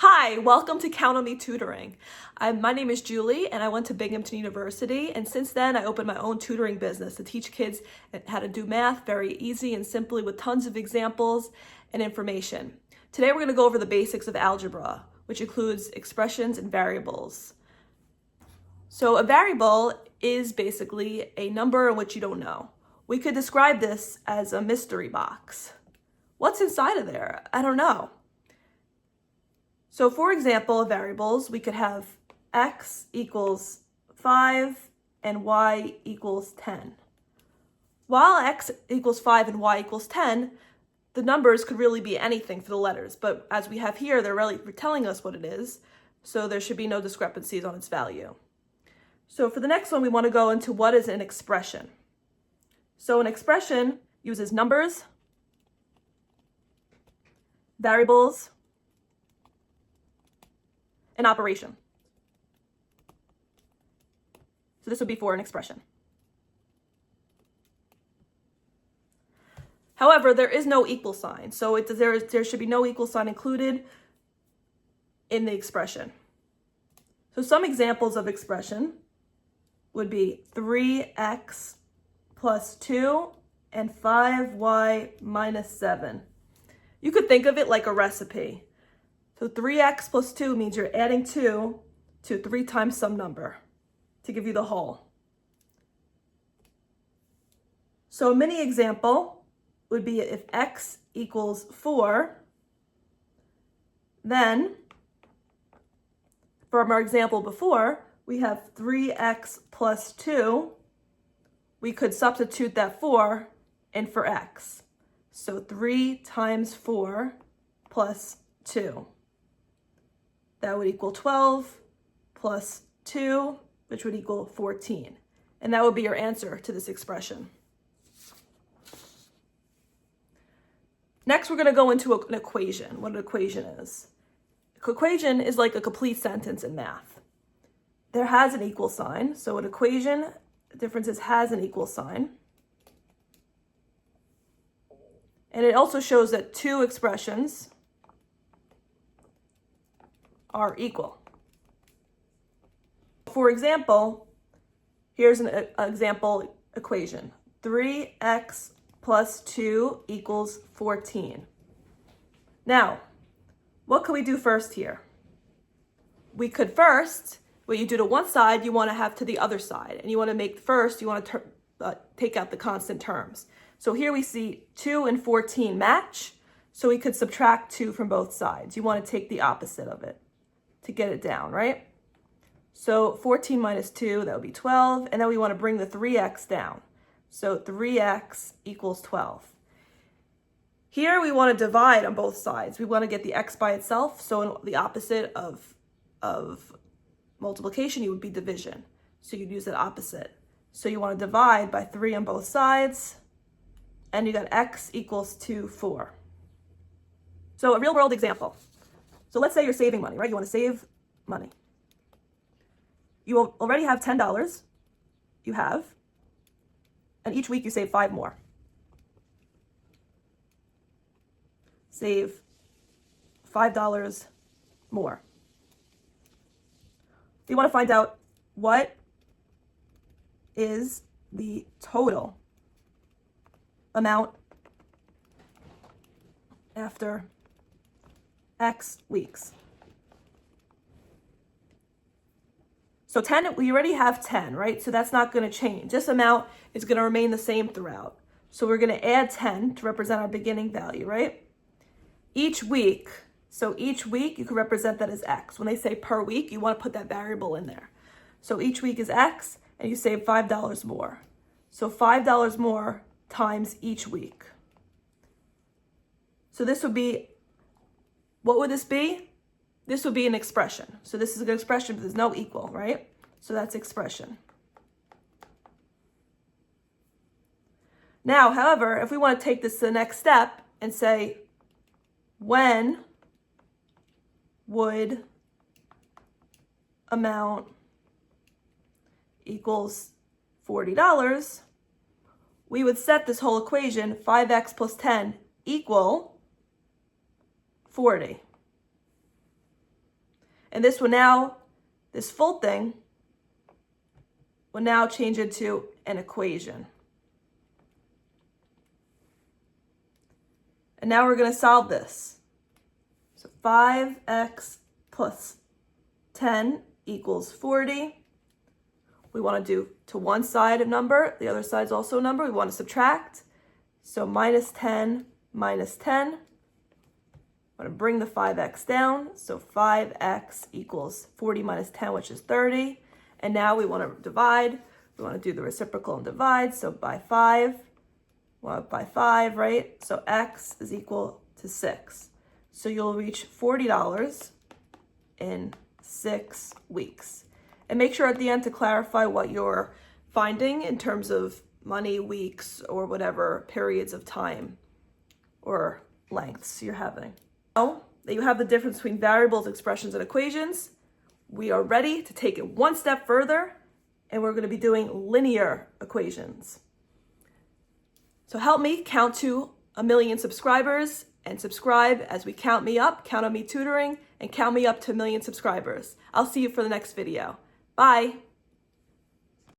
Hi, welcome to Count On Me Tutoring. My name is Julie and I went to Binghamton University, and since then I opened my own tutoring business to teach kids how to do math very easy and simply with tons of examples and information. Today we're going to go over the basics of algebra, which includes expressions and variables. So a variable is basically a number in which you don't know. We could describe this as a mystery box. What's inside of there? I don't know. So for example, variables, we could have x equals 5 and y equals 10. While x equals 5 and y equals 10, the numbers could really be anything for the letters, but as we have here, they're really telling us what it is, so there should be no discrepancies on its value. So for the next one, we want to go into what is an expression. So an expression uses numbers, variables, an operation. So this would be for an expression. However, there is no equal sign, so there should be no equal sign included in the expression. So some examples of expression would be 3x plus 2 and 5y minus 7. You could think of it like a recipe. So 3x plus 2 means you're adding 2 to 3 times some number to give you the whole. So a mini example would be if x equals 4, then from our example before, we have 3x plus 2. We could substitute that 4 in for x. So 3 times 4 plus 2. That would equal 12 plus 2, which would equal 14. And that would be your answer to this expression. Next, we're going to go into an equation, what an equation is. An equation is like a complete sentence in math. There has an equal sign. So an equation, the difference is has an equal sign. And it also shows that two expressions are equal. For example, here's an example equation. 3x plus 2 equals 14. Now, what can we do first here? We could first, what you do to one side, you want to have to the other side. And you want to make first, you want to take out the constant terms. So here we see 2 and 14 match. So we could subtract 2 from both sides. You want to take the opposite of it to get it down, right? So 14 minus 2, that would be 12. And then we want to bring the 3x down. So 3x equals 12. Here we want to divide on both sides. We want to get the x by itself. So the opposite of multiplication, you would be division. So you'd use the opposite. So you want to divide by 3 on both sides. And you got x equals to 4. So a real world example. So let's say you're saving money, right? You want to save money. You already have $10. You have. And each week you save 5 more. Save $5 more. You want to find out what is the total amount after X weeks. So 10, we already have 10, right? So that's not going to change. This amount is going to remain the same throughout. So we're going to add 10 to represent our beginning value, right? Each week, so each week you can represent that as X. When they say per week, you want to put that variable in there. So each week is X and you save $5 more. So $5 more times each week. So this would be, what would this be? This would be an expression. So this is an expression, but there's no equal, right? So that's expression. Now, however, if we want to take this to the next step and say, when would amount equals $40, we would set this whole equation, 5x plus 10 equal 40. And this will now, this full thing will now change into an equation. And now we're going to solve this. So 5x plus 10 equals 40. We want to do to one side a number, the other side's also a number. We want to subtract. So minus 10 minus 10. I want to bring the 5x down. So 5x equals 40 minus 10, which is 30. And now we want to divide. We want to do the reciprocal and divide. So by 5, well, by 5, right? So x is equal to 6. So you'll reach $40 in 6 weeks. And make sure at the end to clarify what you're finding in terms of money, weeks, or whatever periods of time or lengths you're having. Now that you have the difference between variables, expressions, and equations, we are ready to take it one step further, and we're going to be doing linear equations. So help me count to 1 million subscribers, and subscribe as we count me up, Count On Me Tutoring, and count me up to 1 million subscribers. I'll see you for the next video. Bye.